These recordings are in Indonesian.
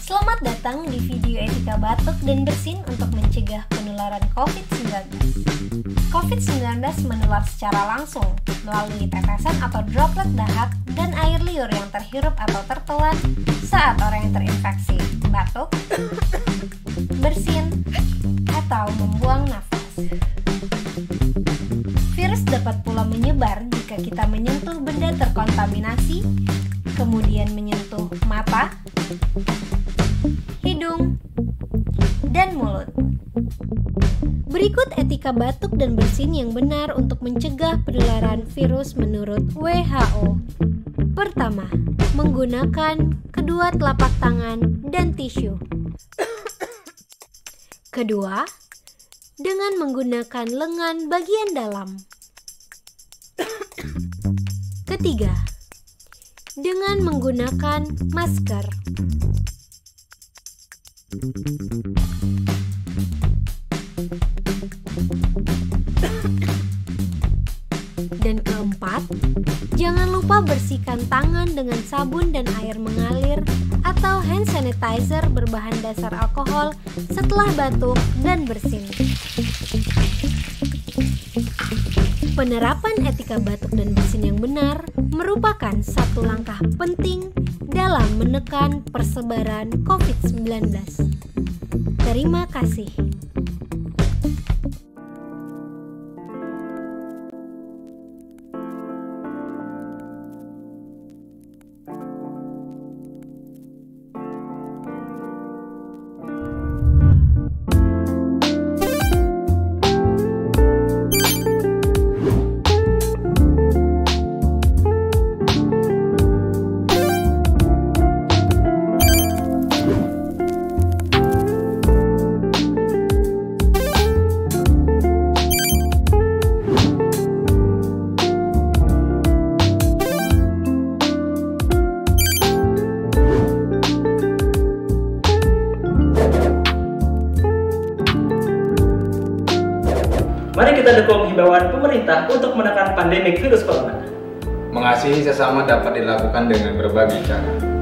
Selamat datang di video etika batuk dan bersin untuk mencegah penularan COVID-19. COVID-19 menular secara langsung melalui tetesan atau droplet dahak dan air liur yang terhirup atau tertelan saat orang yang terinfeksi batuk, bersin, atau membuang nafas. Virus dapat pula menyebar jika kita menyentuh benda terkontaminasi, kemudian menyentuh mata, hidung, dan mulut. Berikut etika batuk dan bersin yang benar untuk mencegah penularan virus menurut WHO. Pertama, menggunakan kedua telapak tangan dan tisu. Kedua, dengan menggunakan lengan bagian dalam. Ketiga, dengan menggunakan masker. Dan keempat, jangan lupa bersihkan tangan dengan sabun dan air mengalir atau hand sanitizer berbahan dasar alkohol setelah batuk dan bersin. Penerapan etika batuk dan bersin yang benar merupakan satu langkah penting dalam menekan persebaran COVID-19. Terima kasih. Mari kita dukung himbauan pemerintah untuk menekan pandemi virus corona. Mengasihi sesama dapat dilakukan dengan berbagai cara.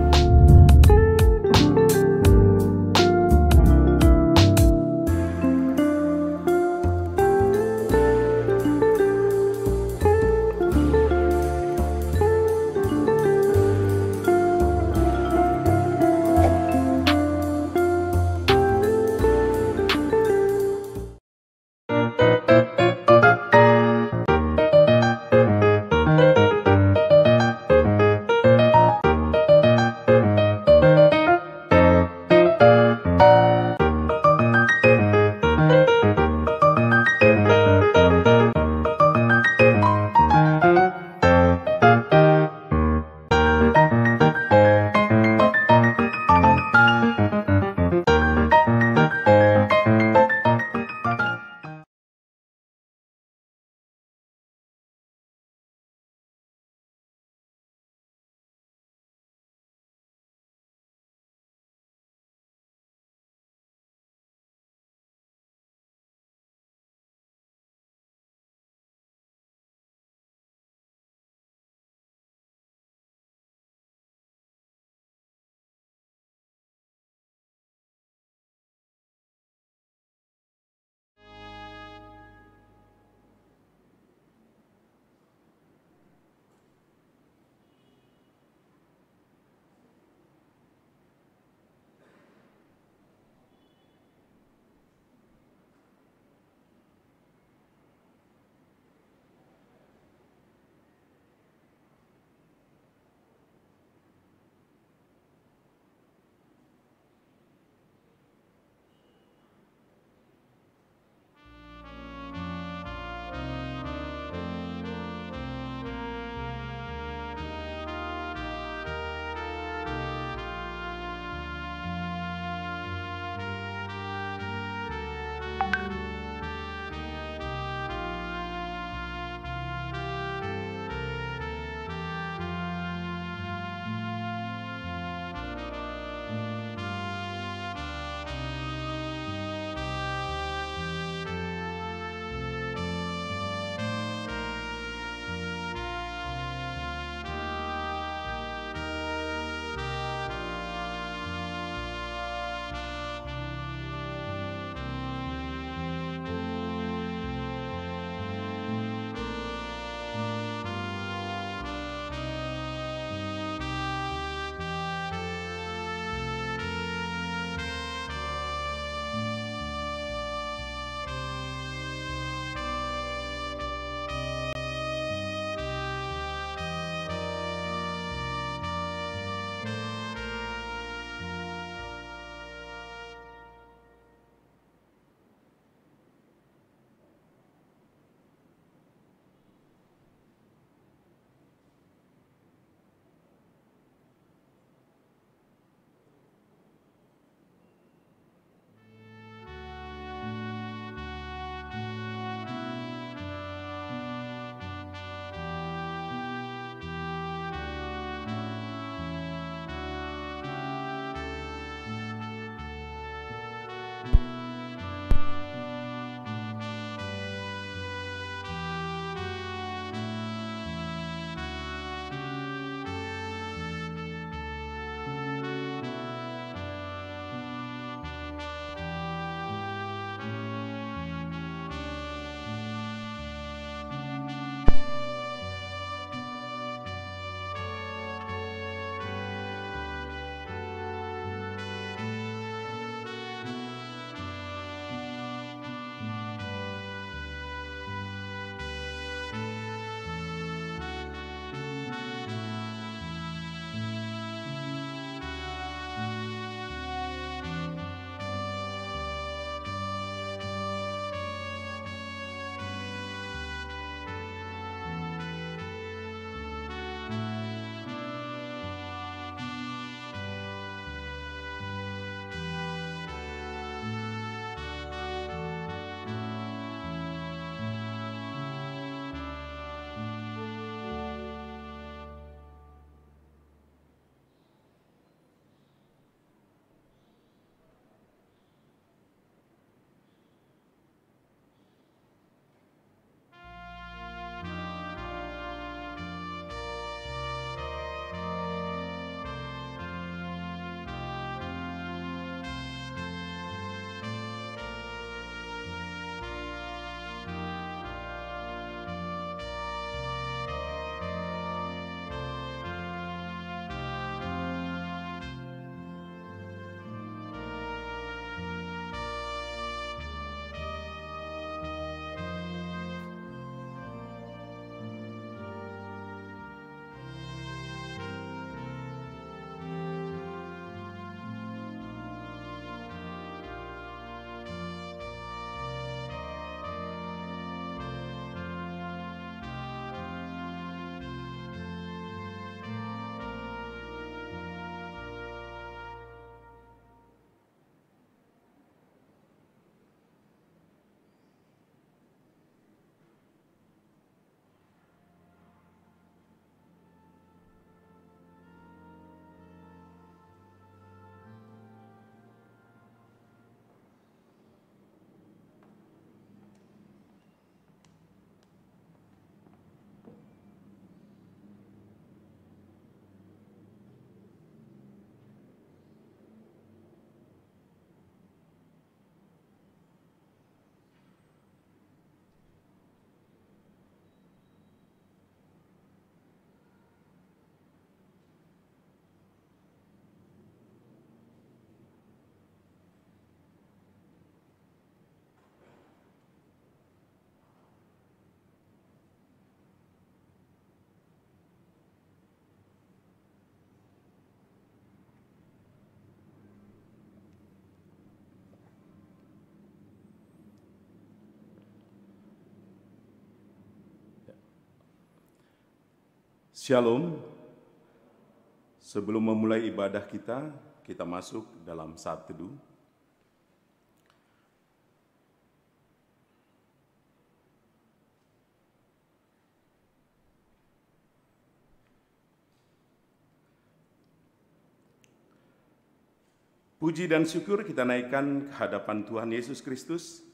Shalom. Sebelum memulai ibadah kita masuk dalam saat teduh. Puji dan syukur kita naikkan ke hadapan Tuhan Yesus Kristus,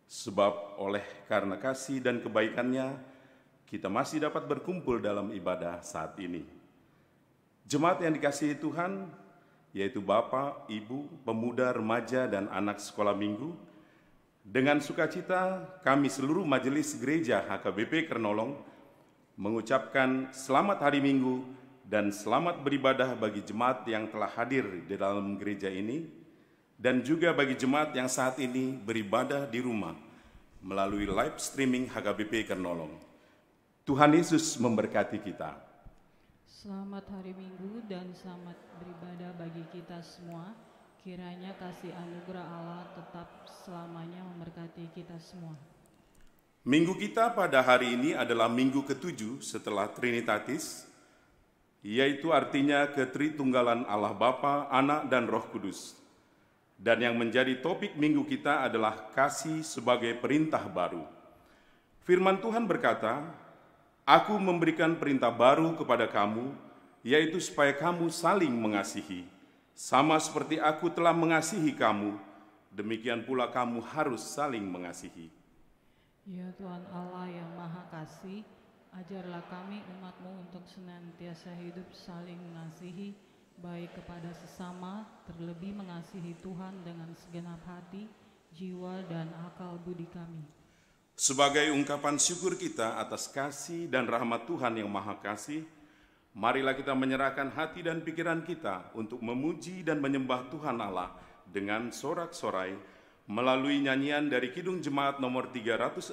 sebab oleh karena kasih dan kebaikannya, kita masih dapat berkumpul dalam ibadah saat ini. Jemaat yang dikasihi Tuhan, yaitu Bapak, Ibu, pemuda, remaja, dan anak sekolah minggu, dengan sukacita kami seluruh majelis gereja HKBP Kernolong mengucapkan selamat hari Minggu dan selamat beribadah bagi jemaat yang telah hadir di dalam gereja ini, dan juga bagi jemaat yang saat ini beribadah di rumah melalui live streaming HKBP Kernolong. Tuhan Yesus memberkati kita. Selamat hari Minggu dan selamat beribadah bagi kita semua. Kiranya kasih anugerah Allah tetap selamanya memberkati kita semua. Minggu kita pada hari ini adalah minggu ke-7 setelah Trinitatis, yaitu artinya ketritunggalan Allah Bapa, Anak, dan Roh Kudus. Dan yang menjadi topik minggu kita adalah kasih sebagai perintah baru. Firman Tuhan berkata, "Aku memberikan perintah baru kepada kamu, yaitu supaya kamu saling mengasihi. Sama seperti aku telah mengasihi kamu, demikian pula kamu harus saling mengasihi." Ya Tuhan Allah yang Maha Kasih, ajarlah kami umat-Mu untuk senantiasa hidup saling mengasihi, baik kepada sesama, terlebih mengasihi Tuhan dengan segenap hati, jiwa, dan akal budi kami. Sebagai ungkapan syukur kita atas kasih dan rahmat Tuhan yang Maha Kasih, marilah kita menyerahkan hati dan pikiran kita untuk memuji dan menyembah Tuhan Allah dengan sorak-sorai melalui nyanyian dari Kidung Jemaat nomor 367,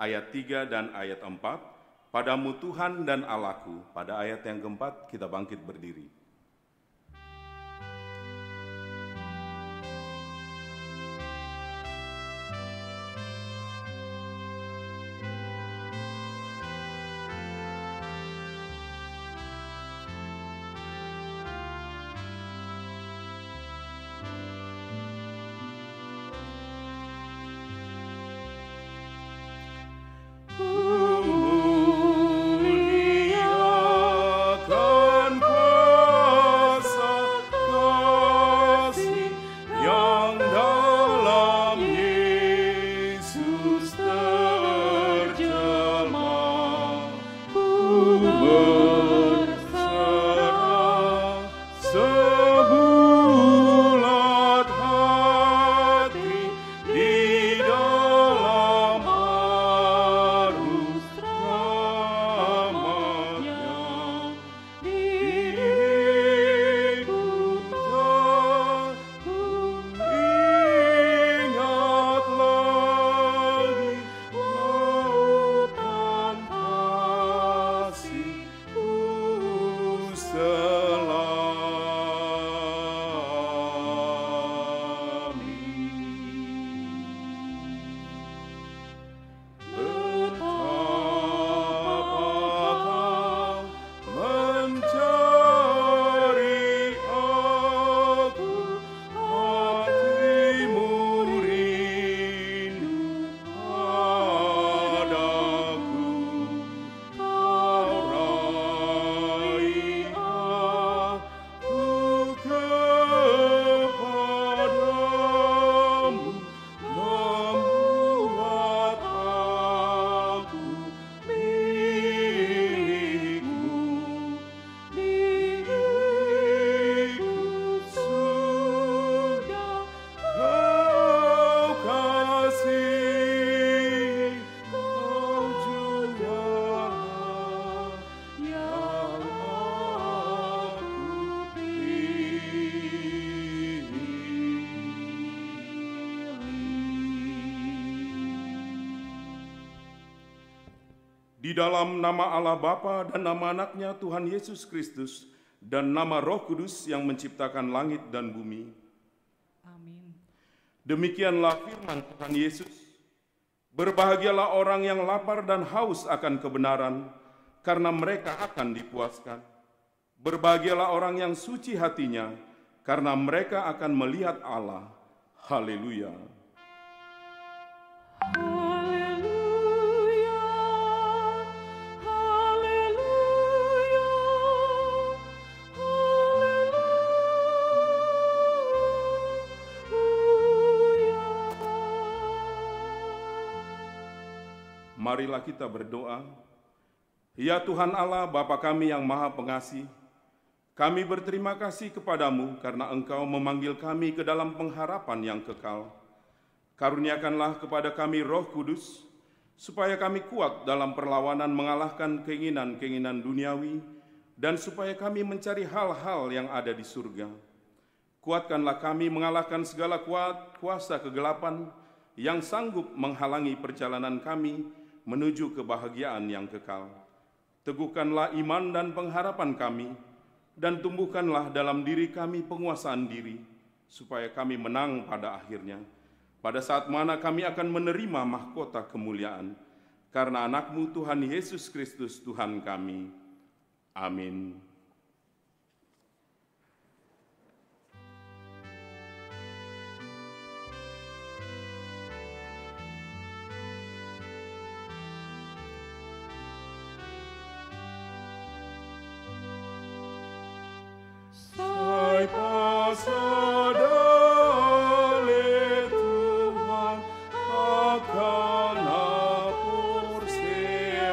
ayat 3 dan ayat 4, "Padamu Tuhan dan Allahku." Pada ayat yang keempat kita bangkit berdiri. Di dalam nama Allah Bapa dan nama Anaknya Tuhan Yesus Kristus dan nama Roh Kudus yang menciptakan langit dan bumi. Amin. Demikianlah firman Tuhan Yesus. Berbahagialah orang yang lapar dan haus akan kebenaran, karena mereka akan dipuaskan. Berbahagialah orang yang suci hatinya, karena mereka akan melihat Allah. Haleluya. Haleluya, haleluya, haleluya. Marilah kita berdoa. Ya Tuhan Allah, Bapa kami yang Maha Pengasih, kami berterima kasih kepadamu karena Engkau memanggil kami ke dalam pengharapan yang kekal. Karuniakanlah kepada kami Roh Kudus, supaya kami kuat dalam perlawanan mengalahkan keinginan-keinginan duniawi, dan supaya kami mencari hal-hal yang ada di surga. Kuatkanlah kami mengalahkan segala kuasa kegelapan yang sanggup menghalangi perjalanan kami menuju kebahagiaan yang kekal. Teguhkanlah iman dan pengharapan kami, dan tumbuhkanlah dalam diri kami penguasaan diri, supaya kami menang pada akhirnya, pada saat mana kami akan menerima mahkota kemuliaan, karena anak-Mu Tuhan Yesus Kristus Tuhan kami. Amin. Sai pasadale Tuhan akan apurseai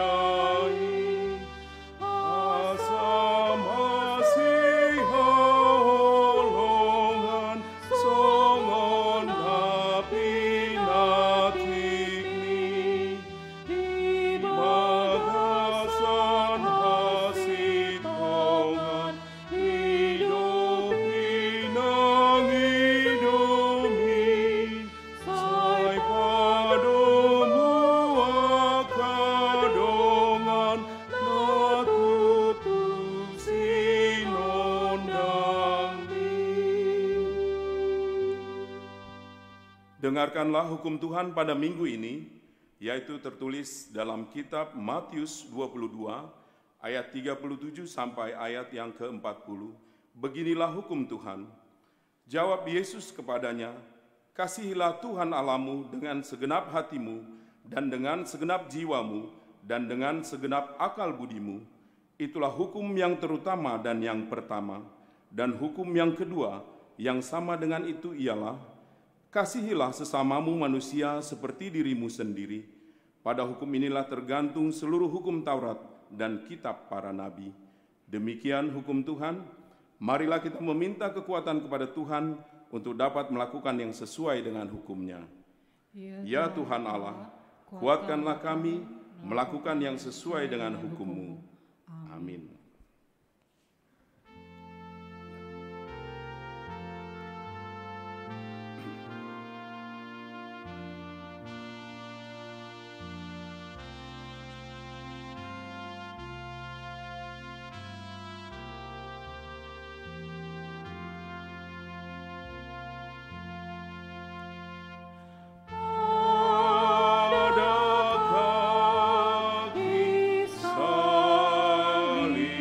asa masih holongan songon napinatikni di bagasan hasitongan hidup inang hidomi sai padomu akadongan natutup sinondangmi. Dengarkanlah hukum Tuhan pada minggu ini, yaitu tertulis dalam kitab Matius 22, ayat 37 sampai ayat yang ke-40. Beginilah hukum Tuhan. Jawab Yesus kepadanya, kasihilah Tuhan Allahmu dengan segenap hatimu, dan dengan segenap jiwamu, dan dengan segenap akal budimu. Itulah hukum yang terutama dan yang pertama. Dan hukum yang kedua, yang sama dengan itu ialah, kasihilah sesamamu manusia seperti dirimu sendiri. Pada hukum inilah tergantung seluruh hukum Taurat dan kitab para nabi. Demikian hukum Tuhan. Marilah kita meminta kekuatan kepada Tuhan untuk dapat melakukan yang sesuai dengan hukum-Nya. Ya Tuhan Allah, kuatkanlah kami melakukan yang sesuai dengan hukum-Mu. Amin. Pada kaki salib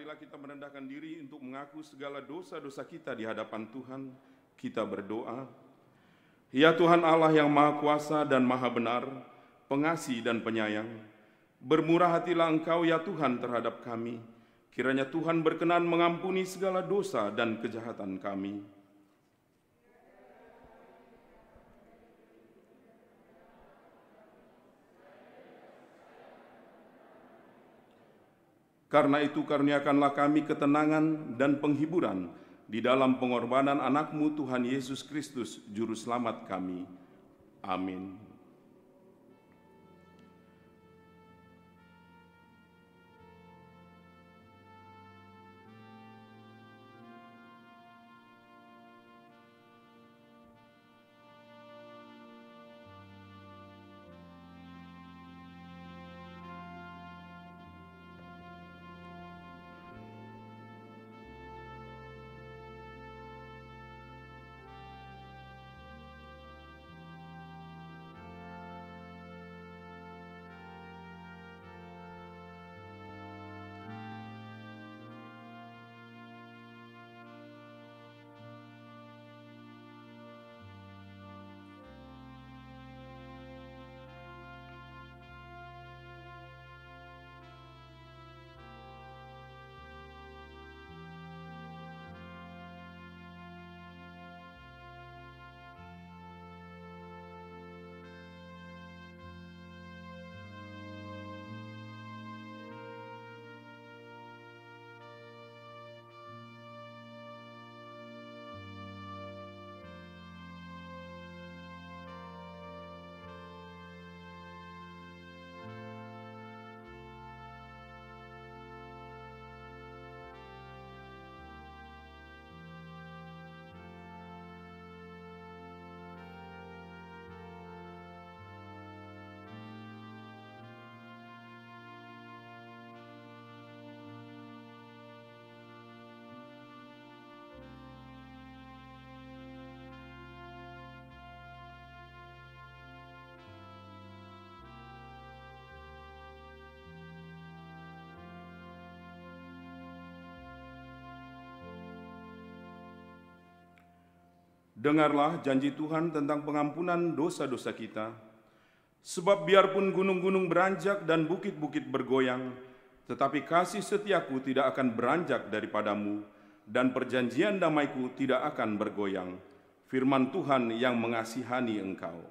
marilah kita merendahkan diri untuk mengaku segala dosa-dosa kita di hadapan Tuhan. Kita berdoa. Ya Tuhan Allah yang Maha Kuasa dan Maha Benar, pengasih dan penyayang, bermurah hatilah Engkau ya Tuhan terhadap kami. Kiranya Tuhan berkenan mengampuni segala dosa dan kejahatan kami. Karena itu karuniakanlah kami ketenangan dan penghiburan di dalam pengorbanan anak-Mu Tuhan Yesus Kristus, Juru Selamat kami. Amin. Dengarlah janji Tuhan tentang pengampunan dosa-dosa kita. Sebab biarpun gunung-gunung beranjak dan bukit-bukit bergoyang, tetapi kasih setiaku tidak akan beranjak daripadamu, dan perjanjian damaiku tidak akan bergoyang. Firman Tuhan yang mengasihani engkau.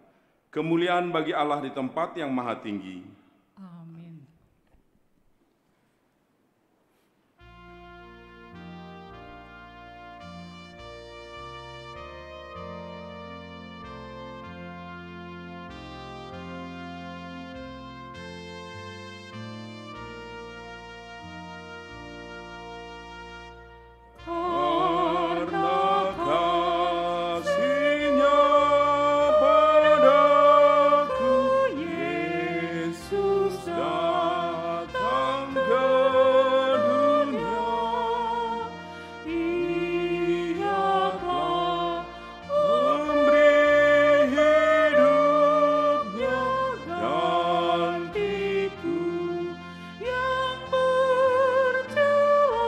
Kemuliaan bagi Allah di tempat yang maha tinggi. Amin. Karena kasih-Nya padaku, Yesus datang ke dunia. Ia telah memberi hidupnya gantiku yang bercela.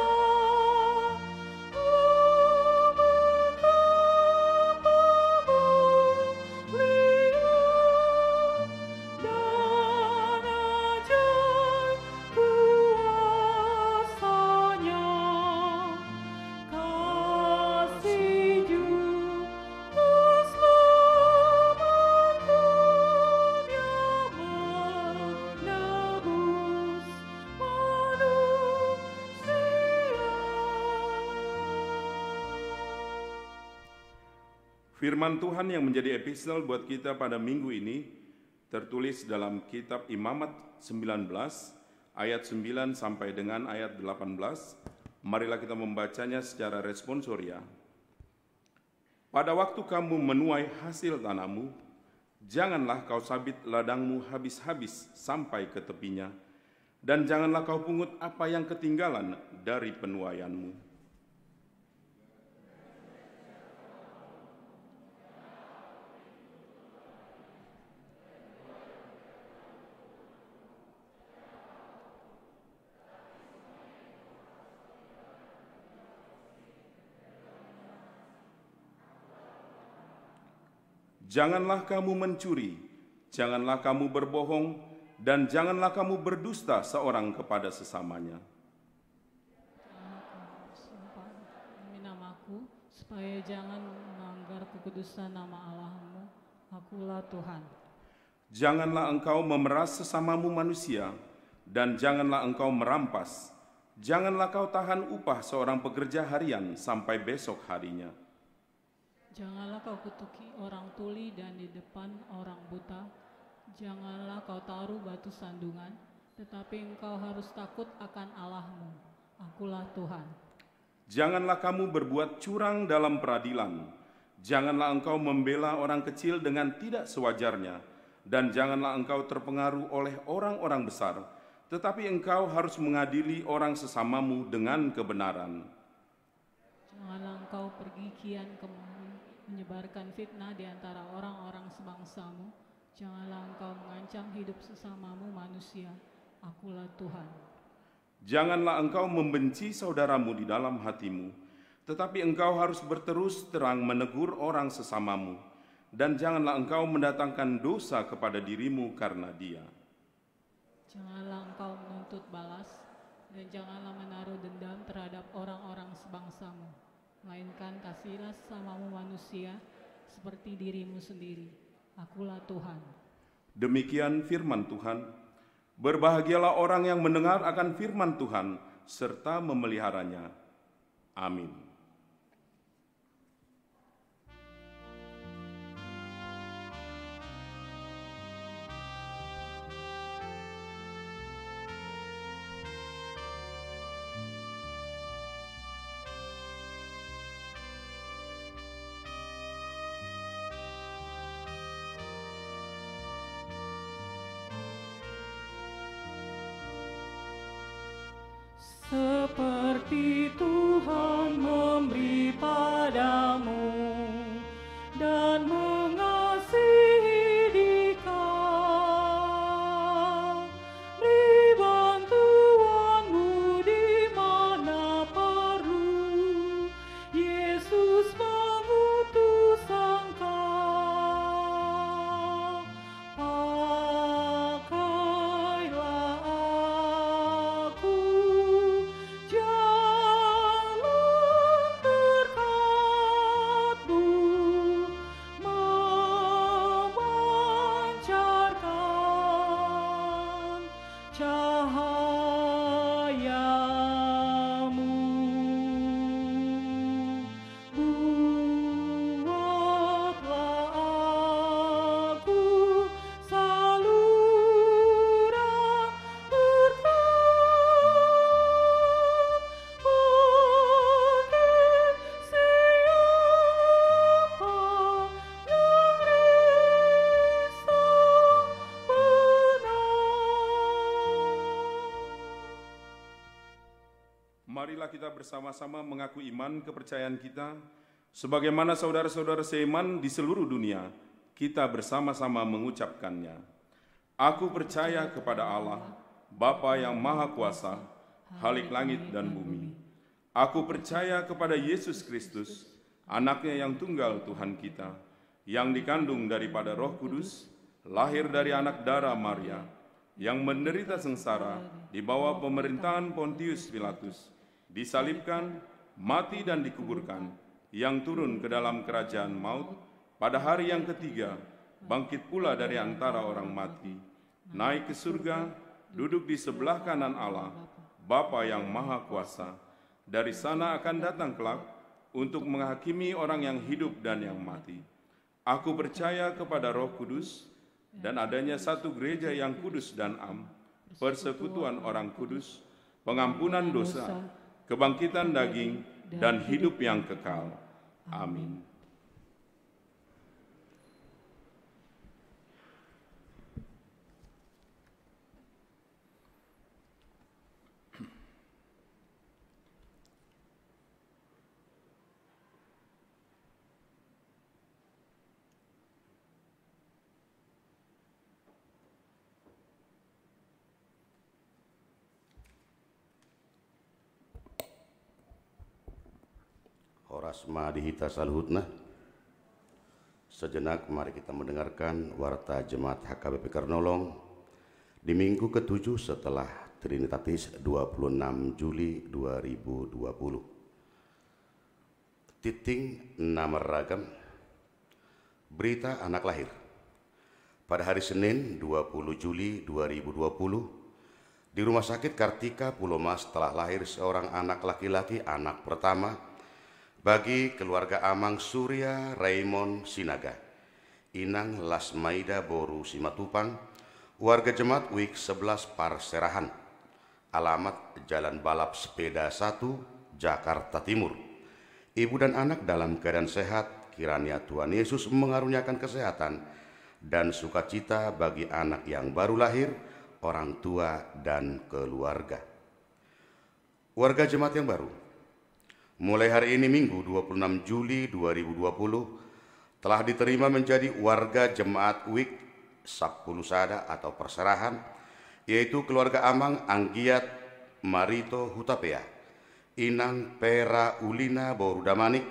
Firman Tuhan yang menjadi epistel buat kita pada minggu ini tertulis dalam kitab Imamat 19 ayat 9 sampai dengan ayat 18. Marilah kita membacanya secara responsoria. Pada waktu kamu menuai hasil tanahmu, janganlah kau sabit ladangmu habis-habis sampai ke tepinya, dan janganlah kau pungut apa yang ketinggalan dari penuaianmu. Janganlah kamu mencuri, janganlah kamu berbohong, dan janganlah kamu berdusta seorang kepada sesamanya. Demi namaku, supaya jangan melanggar kekudusan nama Allahmu, akulah Tuhan. Janganlah engkau memeras sesamamu manusia, dan janganlah engkau merampas. Janganlah kau tahan upah seorang pekerja harian sampai besok harinya. Janganlah kau kutuki orang tuli dan di depan orang buta. Janganlah kau taruh batu sandungan, tetapi engkau harus takut akan Allahmu. Akulah Tuhan. Janganlah kamu berbuat curang dalam peradilan. Janganlah engkau membela orang kecil dengan tidak sewajarnya, dan janganlah engkau terpengaruh oleh orang-orang besar, tetapi engkau harus mengadili orang sesamamu dengan kebenaran. Janganlah engkau pergi kian kemari menyebarkan fitnah di antara orang-orang sebangsamu. Janganlah engkau mengancam hidup sesamamu manusia. Akulah Tuhan. Janganlah engkau membenci saudaramu di dalam hatimu, tetapi engkau harus berterus terang menegur orang sesamamu, dan janganlah engkau mendatangkan dosa kepada dirimu karena dia. Janganlah engkau menuntut balas, dan janganlah menaruh dendam terhadap orang-orang sebangsamu. Melainkan kasihilah sesamamu manusia seperti dirimu sendiri. Akulah Tuhan. Demikian firman Tuhan. Berbahagialah orang yang mendengar akan firman Tuhan serta memeliharanya. Amin. Seperti Tuhan memberi padamu dan mengasihi dikau, beri bantuanmu di mana perlu, Yesus mengutus engkau. Pakailah aku, jalan berkat-Mu memancarkan cahayamu. Buatlah aku saluran berkat bagi siapa yang risau benar. Marilah kita bersama-sama mengaku iman kepercayaan kita, sebagaimana saudara-saudara seiman di seluruh dunia, kita bersama-sama mengucapkannya. Aku percaya kepada Allah, Bapa yang Maha Kuasa, Khalik langit dan bumi. Aku percaya kepada Yesus Kristus, Anaknya yang tunggal Tuhan kita, yang dikandung daripada Roh Kudus, lahir dari anak darah Maria, yang menderita sengsara di bawah pemerintahan Pontius Pilatus, disalibkan, mati dan dikuburkan, yang turun ke dalam kerajaan maut, pada hari yang ketiga, bangkit pula dari antara orang mati, naik ke surga, duduk di sebelah kanan Allah, Bapa yang Maha Kuasa. Dari sana akan datang kelak untuk menghakimi orang yang hidup dan yang mati. Aku percaya kepada Roh Kudus dan adanya satu gereja yang kudus dan am, persekutuan orang kudus, pengampunan dosa, kebangkitan daging, dan hidup yang kekal. Amin. Horas ma dihita salhutna Sejenak mari kita mendengarkan warta Jemaat HKBP Kernolong di minggu ke-7 setelah Trinitatis 26 Juli 2020. Titing nama ragam, berita anak lahir. Pada hari Senin 20 Juli 2020, di Rumah Sakit Kartika Pulau Mas telah lahir seorang anak laki-laki, anak pertama bagi keluarga Amang Surya Raymond Sinaga, Inang Lasmaida Boru Simatupang, warga Jemaat WIK 11 Parserahan, alamat Jalan Balap Sepeda 1, Jakarta Timur. Ibu dan anak dalam keadaan sehat, kiranya Tuhan Yesus mengaruniakan kesehatan dan sukacita bagi anak yang baru lahir, orang tua dan keluarga. Warga Jemaat yang baru, mulai hari ini Minggu 26 Juli 2020 telah diterima menjadi warga Jemaat WIK Sappulusada atau Perserahan, yaitu keluarga Amang Anggiat Marito Hutapea, Inang Pera Ulina Borudamanik,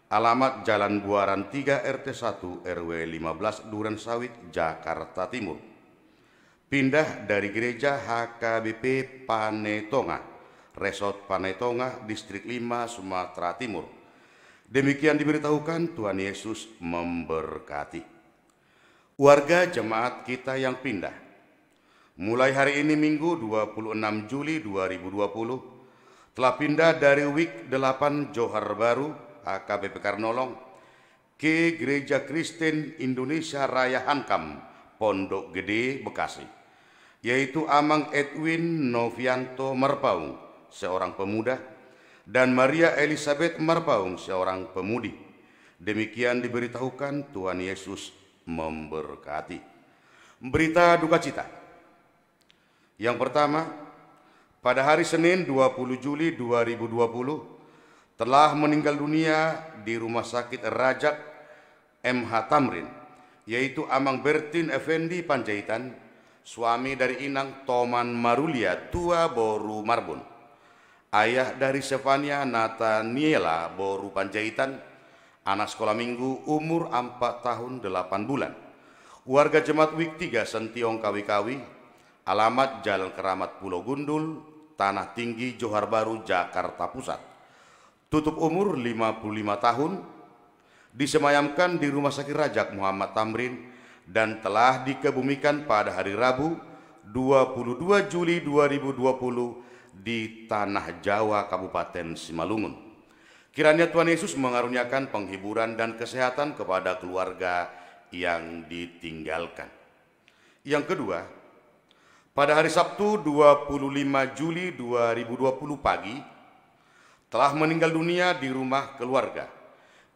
alamat Jalan Buaran 3 RT 1 RW 15 Duren Sawit, Jakarta Timur. Pindah dari gereja HKBP Panetonga, Resort Panetonga, Distrik 5, Sumatera Timur. Demikian diberitahukan, Tuhan Yesus memberkati. Warga jemaat kita yang pindah, mulai hari ini Minggu 26 Juli 2020, telah pindah dari WIK 8 Johar Baru, HKBP Kernolong, ke Gereja Kristen Indonesia Raya Hankam, Pondok Gede, Bekasi, yaitu Amang Edwin Novianto Marpaung, seorang pemuda, dan Maria Elizabeth Marpaung, seorang pemudi. Demikian diberitahukan, Tuhan Yesus memberkati. Berita duka cita. Yang pertama, pada hari Senin 20 Juli 2020 telah meninggal dunia di Rumah Sakit Rajak MH Tamrin, yaitu Amang Bertin Effendi Panjaitan, suami dari Inang Toman Marulia Tua Boru Marbun, ayah dari Stefania Nathaniela Boru Panjaitan, anak sekolah minggu umur 4 tahun 8 bulan, warga Jemaat WIK 3 Sentiong Kawi-Kawi, alamat Jalan Keramat Pulau Gundul, Tanah Tinggi, Johar Baru, Jakarta Pusat, tutup umur 55 tahun, disemayamkan di Rumah Sakit Rajak Muhammad Tamrin dan telah dikebumikan pada hari Rabu 22 Juli 2020 di Tanah Jawa, Kabupaten Simalungun. Kiranya Tuhan Yesus mengaruniakan penghiburan dan kesehatan kepada keluarga yang ditinggalkan. Yang kedua, pada hari Sabtu 25 Juli 2020 pagi, telah meninggal dunia di rumah keluarga,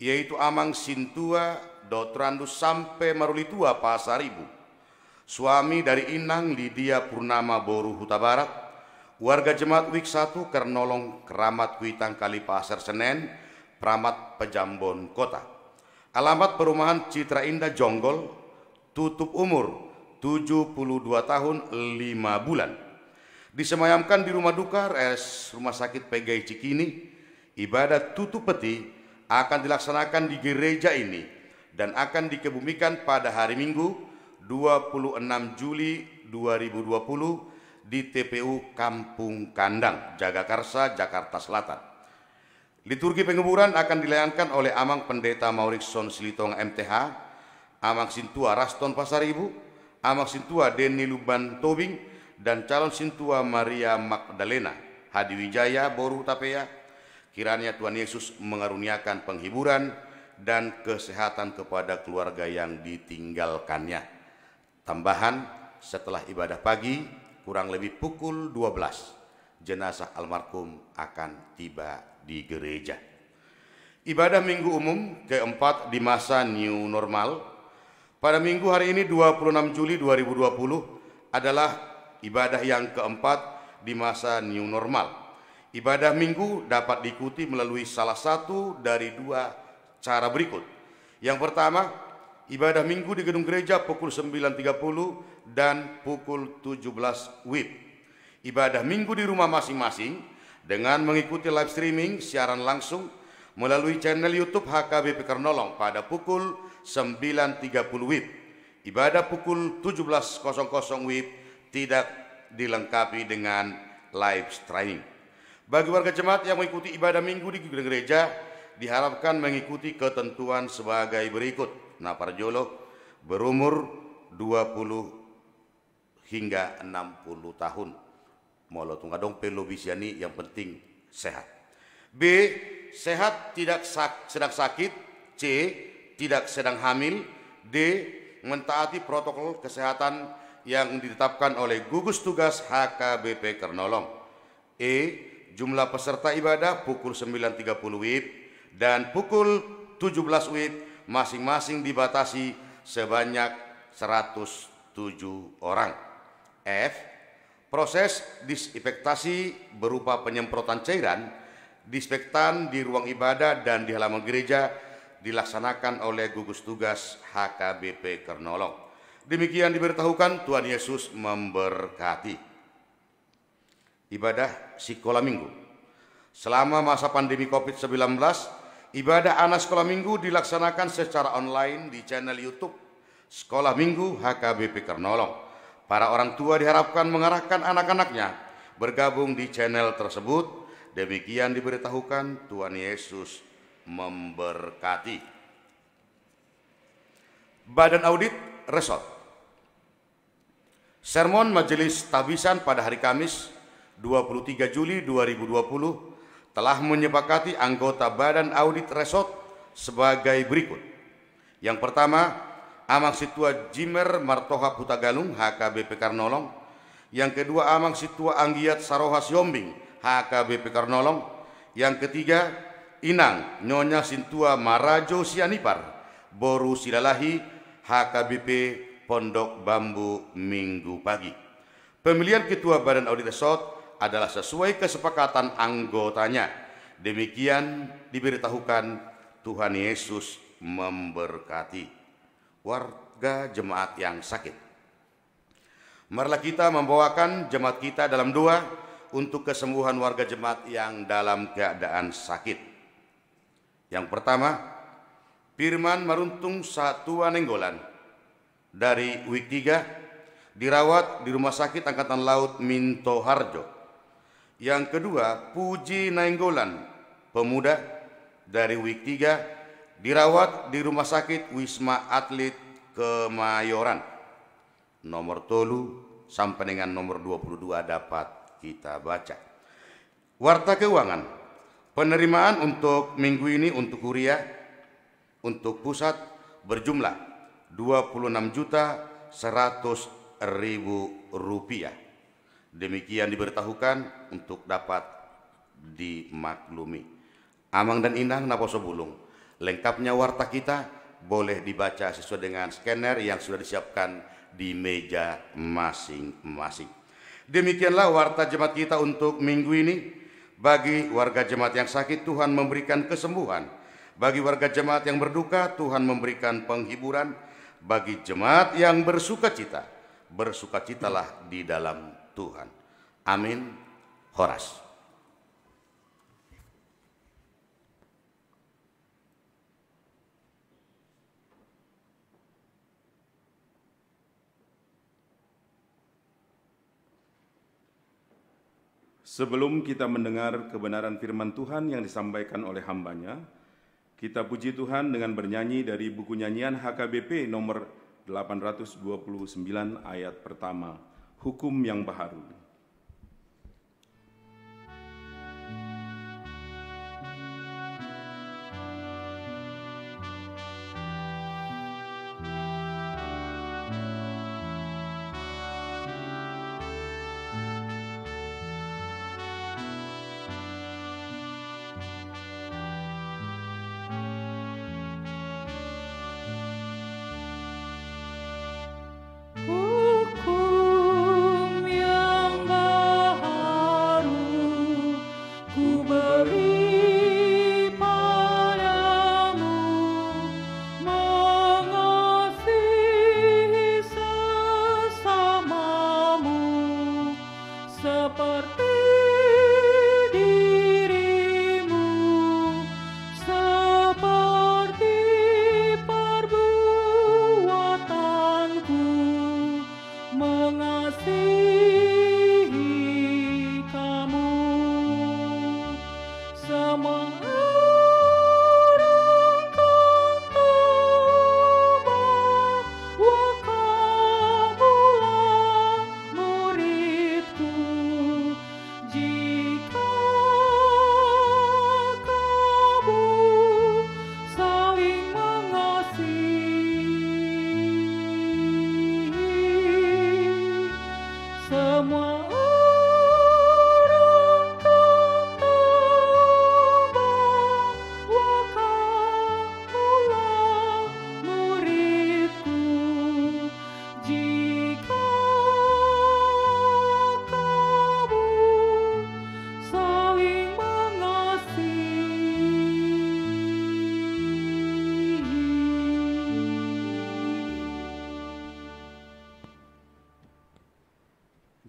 yaitu Amang Sintua Dotrandus Sampai Marulitua Pasaribu, suami dari Inang Lydia Purnama Boru Huta Barat, warga Jemaat WIK 1 Kernolong Keramat Kuitang Kalipasar Senen, Pramat Pejambon Kota, alamat perumahan Citra Indah Jonggol, tutup umur 72 tahun 5 bulan, disemayamkan di rumah duka RS Rumah Sakit PGI Cikini. Ibadah tutup peti akan dilaksanakan di gereja ini dan akan dikebumikan pada hari Minggu 26 Juli 2020 di TPU Kampung Kandang, Jagakarsa, Jakarta Selatan. Liturgi penguburan akan dilayangkan oleh Amang Pendeta Maurikson Silitong MTH, Amang Sintua Raston Pasaribu, Amang Sintua Deni Luban Tobing, dan calon Sintua Maria Magdalena Hadiwijaya Boru Tapea. Kiranya Tuhan Yesus mengaruniakan penghiburan dan kesehatan kepada keluarga yang ditinggalkannya. Tambahan, setelah ibadah pagi, kurang lebih pukul 12, jenazah almarhum akan tiba di gereja. Ibadah minggu umum keempat di masa new normal pada minggu hari ini 26 Juli 2020 adalah ibadah yang keempat di masa new normal. Ibadah minggu dapat diikuti melalui salah satu dari dua cara berikut. Yang pertama, ibadah minggu di gedung gereja pukul 9.30 dan pukul 17 WIB. Ibadah minggu di rumah masing-masing dengan mengikuti live streaming siaran langsung melalui channel YouTube HKBP Kernolong pada pukul 9.30 WIB. Ibadah pukul 17.00 WIB tidak dilengkapi dengan live streaming. Bagi warga jemaat yang mengikuti ibadah minggu di gereja, diharapkan mengikuti ketentuan sebagai berikut. Naparjolo berumur 20 hingga 60 tahun. Molo tunggadong pelo bisiani, yang penting sehat. B. Sehat, tidak sedang sakit. C. Tidak sedang hamil. D. Mentaati protokol kesehatan yang ditetapkan oleh gugus tugas HKBP Kernolong. E. Jumlah peserta ibadah pukul 9.30 WIB dan pukul 17 WIB masing-masing dibatasi sebanyak 107 orang. F. Proses disinfektasi berupa penyemprotan cairan disinfektan di ruang ibadah dan di halaman gereja dilaksanakan oleh gugus tugas HKBP Kernolong. Demikian diberitahukan. Tuhan Yesus memberkati. Ibadah sekolah minggu. Selama masa pandemi COVID-19, ibadah anak sekolah minggu dilaksanakan secara online di channel YouTube Sekolah Minggu HKBP Kernolong. Para orang tua diharapkan mengarahkan anak-anaknya bergabung di channel tersebut. Demikian diberitahukan. Tuhan Yesus memberkati. Badan Audit Resort. Sermon Majelis Tabisan pada hari Kamis 23 Juli 2020 telah menyepakati anggota Badan Audit Resort sebagai berikut. Yang pertama, Amang Situa Jimer Martoha Putagalung HKBP Kernolong. Yang kedua, Amang Situa Anggiat Saroha Siombing HKBP Kernolong. Yang ketiga, Inang Nyonya Sintua Marajo Sianipar Boru Silalahi HKBP Pondok Bambu Minggu Pagi. Pemilihan Ketua Badan Audit Resort adalah sesuai kesepakatan anggotanya. Demikian diberitahukan. Tuhan Yesus memberkati. Warga jemaat yang sakit, marilah kita membawakan jemaat kita dalam doa untuk kesembuhan warga jemaat yang dalam keadaan sakit. Yang pertama, Firman Maruntung Satua Nenggolan dari WIK 3 dirawat di Rumah Sakit Angkatan Laut Minto Harjo. Yang kedua, Puji Nainggolan pemuda dari WIK 3 dirawat di Rumah Sakit Wisma Atlet Kemayoran. Nomor 10 sampai dengan nomor 22 dapat kita baca. Warta keuangan. Penerimaan untuk minggu ini untuk kuliah untuk pusat berjumlah Rp26.100.000. Demikian diberitahukan untuk dapat dimaklumi. Amang dan Inang Naposo Bulung. Lengkapnya warta kita boleh dibaca sesuai dengan scanner yang sudah disiapkan di meja masing-masing. Demikianlah warta jemaat kita untuk minggu ini. Bagi warga jemaat yang sakit, Tuhan memberikan kesembuhan. Bagi warga jemaat yang berduka, Tuhan memberikan penghiburan. Bagi jemaat yang bersukacita, bersukacitalah di dalam Tuhan. Amin. Horas. Sebelum kita mendengar kebenaran firman Tuhan yang disampaikan oleh hambanya, kita puji Tuhan dengan bernyanyi dari buku nyanyian HKBP nomor 829 ayat pertama, Hukum yang Baharu. Hukum yang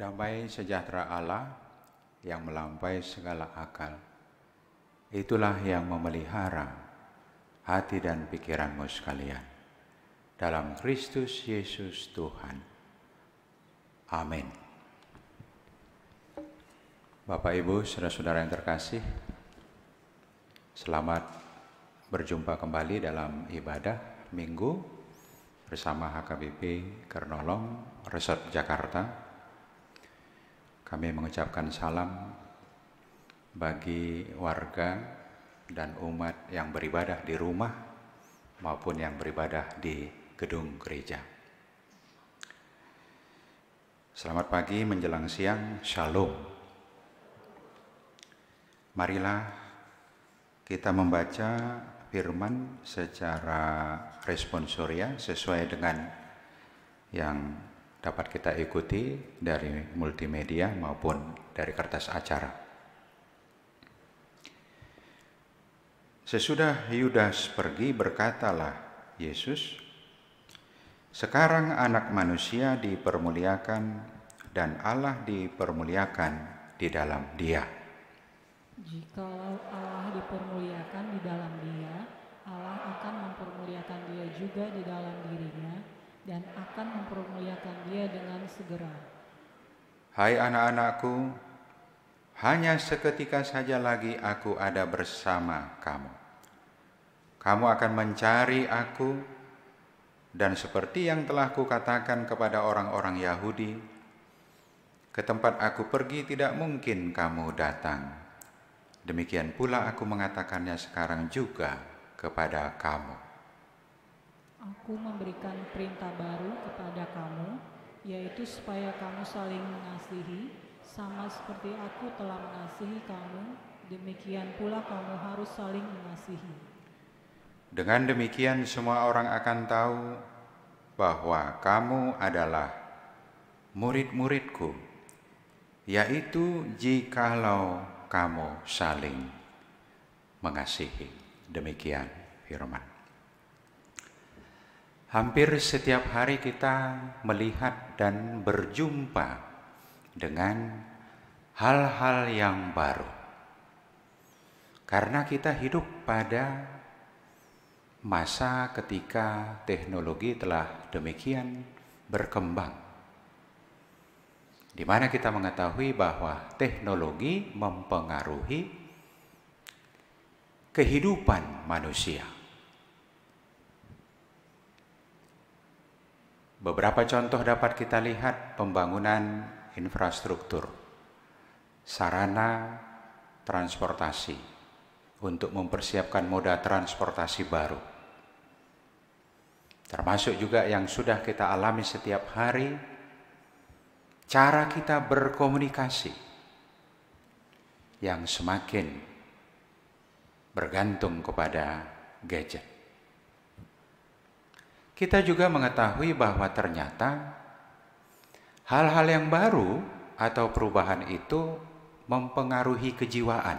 damai sejahtera Allah yang melampaui segala akal, itulah yang memelihara hati dan pikiranmu sekalian dalam Kristus Yesus Tuhan. Amin. Bapak Ibu, saudara-saudara yang terkasih, selamat berjumpa kembali dalam ibadah Minggu bersama HKBP Kernolong Resort Jakarta. Kami mengucapkan salam bagi warga dan umat yang beribadah di rumah maupun yang beribadah di gedung gereja. Selamat pagi menjelang siang, Shalom. Marilah kita membaca firman secara responsoria sesuai dengan yang dapat kita ikuti dari multimedia maupun dari kertas acara. Sesudah Yudas pergi, berkatalah Yesus, "Sekarang Anak Manusia dipermuliakan dan Allah dipermuliakan di dalam Dia. Jikalau Allah dipermuliakan di dalam Dia, Allah akan mempermuliakan Dia juga di dalam dirinya dan akan mempermuliakan Dia dengan segera. Hai anak-anakku, hanya seketika saja lagi aku ada bersama kamu. Kamu akan mencari aku, dan seperti yang telah kukatakan kepada orang-orang Yahudi, ke tempat aku pergi tidak mungkin kamu datang. Demikian pula aku mengatakannya sekarang juga kepada kamu. Aku memberikan perintah baru kepada kamu, yaitu supaya kamu saling mengasihi, sama seperti aku telah mengasihi kamu, demikian pula kamu harus saling mengasihi. Dengan demikian semua orang akan tahu bahwa kamu adalah murid-muridku, yaitu jikalau kamu saling mengasihi." Demikian firman. Hampir setiap hari kita melihat dan berjumpa dengan hal-hal yang baru. Karena kita hidup pada masa ketika teknologi telah demikian berkembang, di mana kita mengetahui bahwa teknologi mempengaruhi kehidupan manusia. Beberapa contoh dapat kita lihat: pembangunan infrastruktur, sarana transportasi untuk mempersiapkan moda transportasi baru, termasuk juga yang sudah kita alami setiap hari, cara kita berkomunikasi yang semakin bergantung kepada gadget. Kita juga mengetahui bahwa ternyata hal-hal yang baru atau perubahan itu mempengaruhi kejiwaan.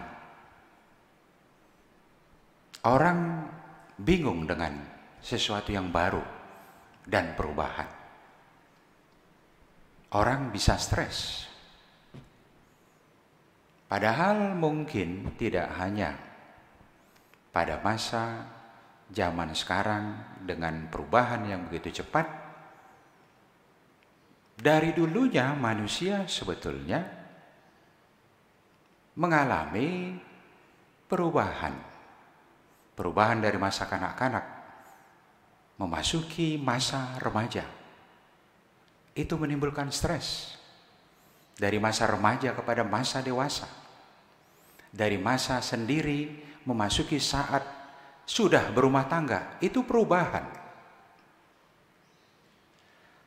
Orang bingung dengan sesuatu yang baru dan perubahan. Orang bisa stres. Padahal mungkin tidak hanya pada masa zaman sekarang dengan perubahan yang begitu cepat. Dari dulunya manusia sebetulnya mengalami perubahan. Perubahan dari masa kanak-kanak memasuki masa remaja. Itu menimbulkan stres. Dari masa remaja kepada masa dewasa. Dari masa sendiri memasuki saat sudah berumah tangga. Itu perubahan.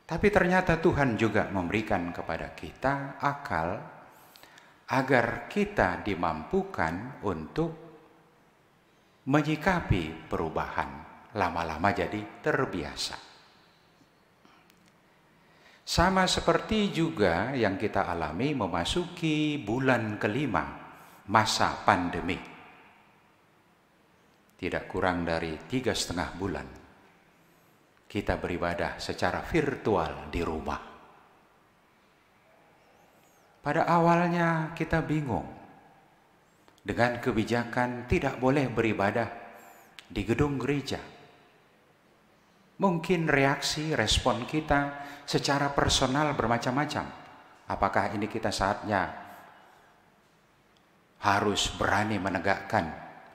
Tapi ternyata Tuhan juga memberikan kepada kita akal agar kita dimampukan untuk menyikapi perubahan. Lama-lama jadi terbiasa. Sama seperti juga yang kita alami memasuki bulan kelima masa pandemi. Tidak kurang dari 3,5 bulan kita beribadah secara virtual di rumah. Pada awalnya kita bingung dengan kebijakan tidak boleh beribadah di gedung gereja. Mungkin reaksi, respon kita secara personal bermacam-macam. Apakah ini kita saatnya harus berani menegakkan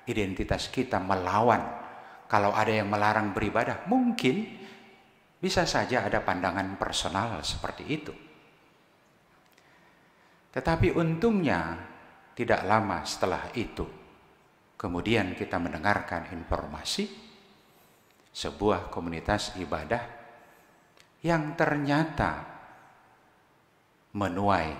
identitas kita melawan kalau ada yang melarang beribadah? Mungkin bisa saja ada pandangan personal seperti itu. Tetapi untungnya tidak lama setelah itu, kemudian kita mendengarkan informasi sebuah komunitas ibadah yang ternyata menuai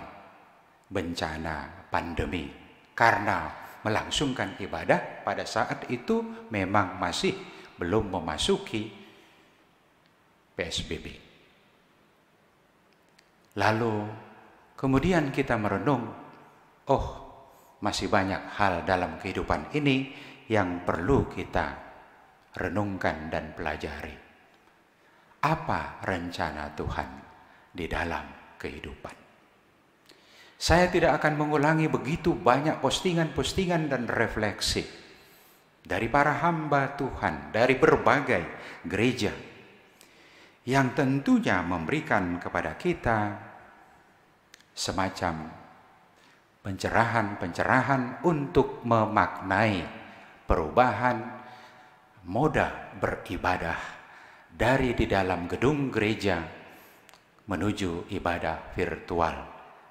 bencana pandemi karena melangsungkan ibadah pada saat itu memang masih belum memasuki PSBB. Lalu kemudian kita merenung, oh masih banyak hal dalam kehidupan ini yang perlu kita renungkan dan pelajari. Apa rencana Tuhan di dalam kehidupan? Saya tidak akan mengulangi begitu banyak postingan-postingan dan refleksi dari para hamba Tuhan, dari berbagai gereja, yang tentunya memberikan kepada kita semacam pencerahan-pencerahan untuk memaknai perubahan moda beribadah dari di dalam gedung gereja menuju ibadah virtual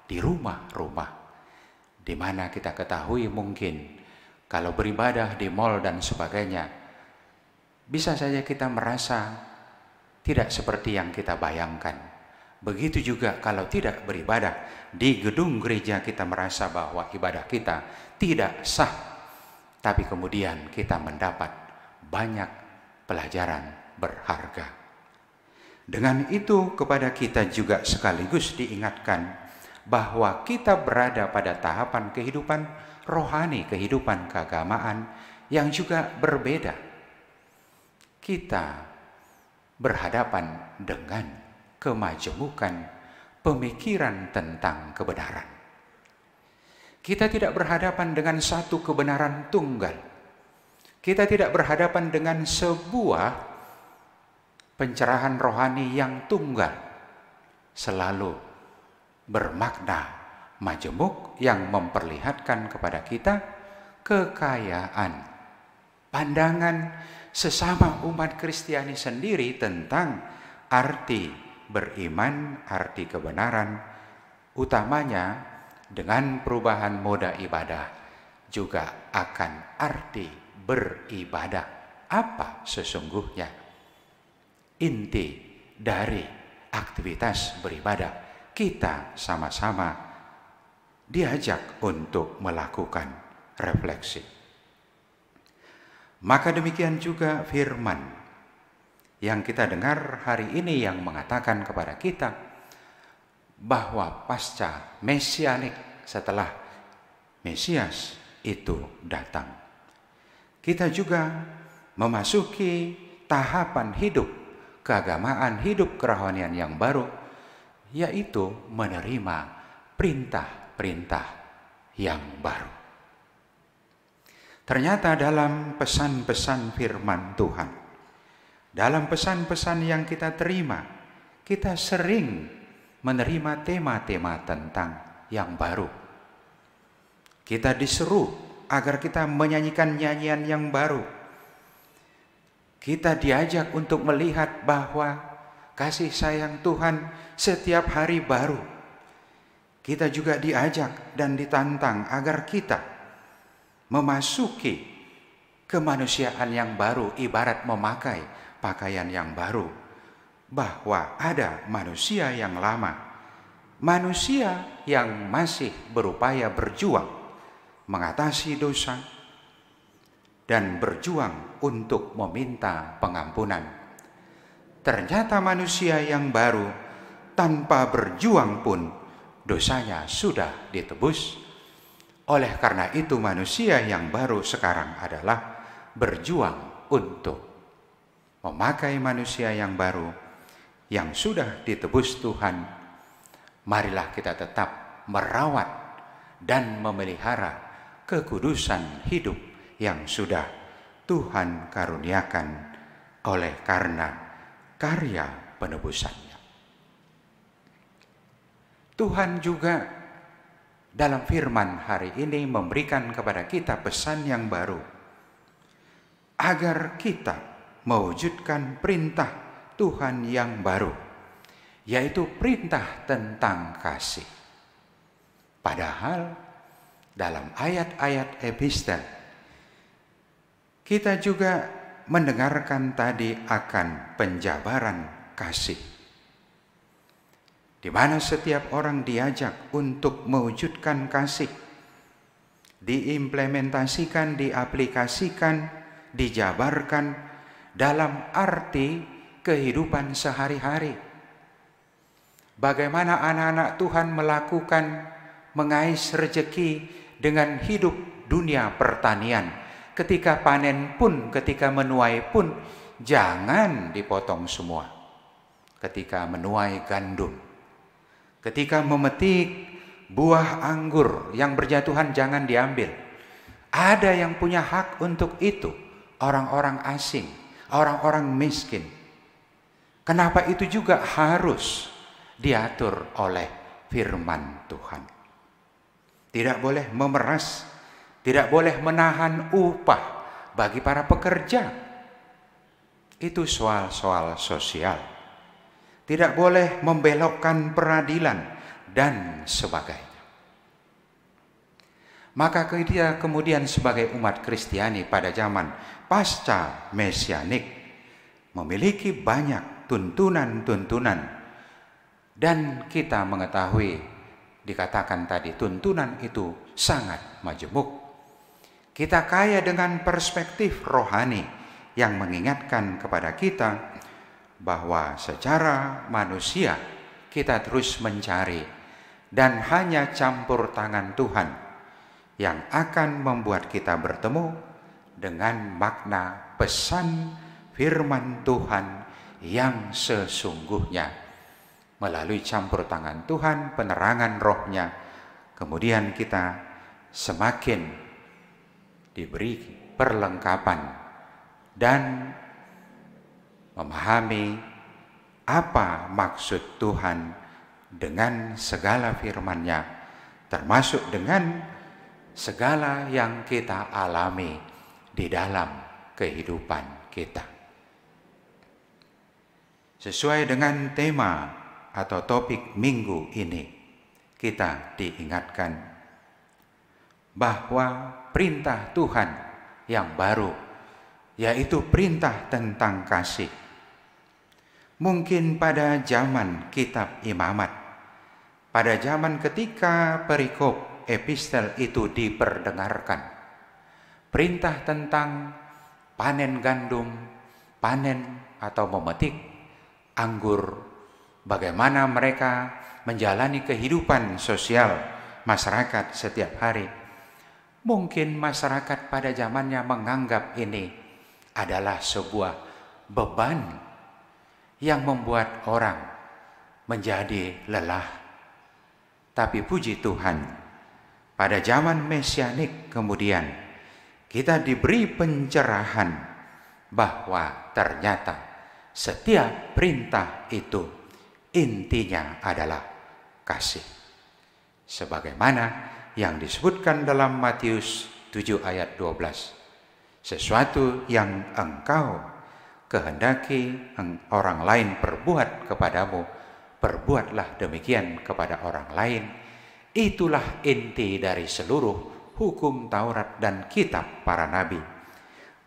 di rumah-rumah, di mana kita ketahui mungkin kalau beribadah di mal dan sebagainya, bisa saja kita merasa tidak seperti yang kita bayangkan. Begitu juga kalau tidak beribadah di gedung gereja, kita merasa bahwa ibadah kita tidak sah. Tapi kemudian kita mendapat banyak pelajaran berharga. Dengan itu kepada kita juga sekaligus diingatkan bahwa kita berada pada tahapan kehidupan rohani, kehidupan keagamaan yang juga berbeda. Kita berhadapan dengan kemajemukan pemikiran tentang kebenaran. Kita tidak berhadapan dengan satu kebenaran tunggal. Kita tidak berhadapan dengan sebuah pencerahan rohani yang tunggal, selalu bermakna majemuk yang memperlihatkan kepada kita kekayaan pandangan sesama umat Kristiani sendiri tentang arti beriman, arti kebenaran, utamanya dengan perubahan moda ibadah, juga akan arti beribadah. Apa sesungguhnya inti dari aktivitas beribadah? Kita sama-sama diajak untuk melakukan refleksi. Maka demikian juga firman yang kita dengar hari ini yang mengatakan kepada kita bahwa pasca mesianik, setelah Mesias itu datang, kita juga memasuki tahapan hidup keagamaan, hidup kerohanian yang baru, yaitu menerima perintah-perintah yang baru. Ternyata dalam pesan-pesan firman Tuhan, dalam pesan-pesan yang kita terima, kita sering menerima tema-tema tentang yang baru. Kita diseru agar kita menyanyikan nyanyian yang baru. Kita diajak untuk melihat bahwa kasih sayang Tuhan setiap hari baru. Kita juga diajak dan ditantang agar kita memasuki kemanusiaan yang baru, ibarat memakai pakaian yang baru, bahwa ada manusia yang lama, manusia yang masih berupaya berjuang mengatasi dosa dan berjuang untuk meminta pengampunan. Ternyata manusia yang baru tanpa berjuang pun dosanya sudah ditebus. Oleh karena itu manusia yang baru sekarang adalah berjuang untuk memakai manusia yang baru yang sudah ditebus Tuhan. Marilah kita tetap merawat, dan memelihara kekudusan hidup yang sudah Tuhan karuniakan oleh karena karya penebusannya. Tuhan juga dalam firman hari ini memberikan kepada kita pesan yang baru, agar kita mewujudkan perintah Tuhan yang baru, yaitu perintah tentang kasih. Padahal dalam ayat-ayat epistel kita juga mendengarkan tadi akan penjabaran kasih, di mana setiap orang diajak untuk mewujudkan kasih, diimplementasikan, diaplikasikan, dijabarkan dalam arti kehidupan sehari-hari. Bagaimana anak-anak Tuhan mengais rezeki dengan hidup dunia pertanian. Ketika panen pun, ketika menuai pun, jangan dipotong semua. Ketika menuai gandum, ketika memetik buah anggur yang berjatuhan, jangan diambil. Ada yang punya hak untuk itu, orang-orang asing, orang-orang miskin. Kenapa itu juga harus diatur oleh firman Tuhan? Tidak boleh memeras, tidak boleh menahan upah bagi para pekerja. Itu soal-soal sosial. Tidak boleh membelokkan peradilan dan sebagainya. Maka kita kemudian sebagai umat Kristiani pada zaman pasca mesianik memiliki banyak tuntunan-tuntunan, dan kita mengetahui, dikatakan tadi, tuntunan itu sangat majemuk. Kita kaya dengan perspektif rohani yang mengingatkan kepada kita bahwa secara manusia kita terus mencari, dan hanya campur tangan Tuhan yang akan membuat kita bertemu dengan makna pesan firman Tuhan yang sesungguhnya. Melalui campur tangan Tuhan, penerangan rohnya, kemudian kita semakin diberi perlengkapan dan memahami apa maksud Tuhan dengan segala firman-Nya, termasuk dengan segala yang kita alami di dalam kehidupan kita. Sesuai dengan tema atau topik minggu ini, kita diingatkan bahwa perintah Tuhan yang baru, yaitu perintah tentang kasih. Mungkin pada zaman kitab Imamat, pada zaman ketika perikop epistel itu diperdengarkan, perintah tentang panen gandum, panen atau memetik anggur, bagaimana mereka menjalani kehidupan sosial masyarakat setiap hari. Mungkin masyarakat pada zamannya menganggap ini adalah sebuah beban yang membuat orang menjadi lelah. Tapi puji Tuhan, pada zaman mesianik kemudian kita diberi pencerahan bahwa ternyata setiap perintah itu intinya adalah kasih. Sebagaimana yang disebutkan dalam Matius 7 ayat 12. Sesuatu yang engkau kehendaki orang lain perbuat kepadamu, perbuatlah demikian kepada orang lain. Itulah inti dari seluruh hukum Taurat dan kitab para nabi.